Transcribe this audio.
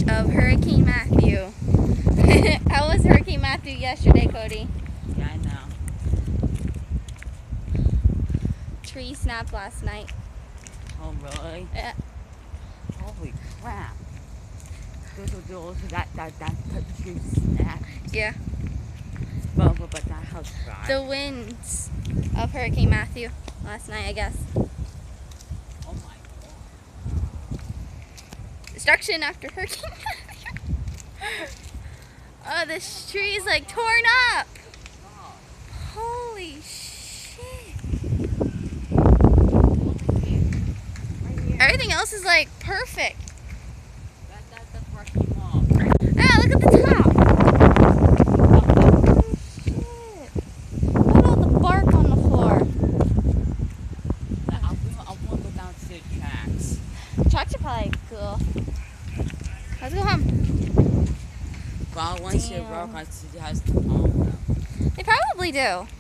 watch of Hurricane Matthew. How was Hurricane Matthew yesterday, Cody? Yeah, I know. Tree snapped last night. Oh, really? Yeah. Holy crap. That tree snapped. Yeah. But that house died. The winds of Hurricane Matthew last night, I guess. Oh my god. Destruction after Hurricane Matthew. Oh, this tree is like torn up. Holy shit. Everything else is like perfect. That's the freaking wall. Ah, look at the top. Holy shit. Look at all the bark on the floor. I want to go down to the tracks. Tracks are probably cool. Let's go home. Well, once you rock, I see it has to home. They probably do.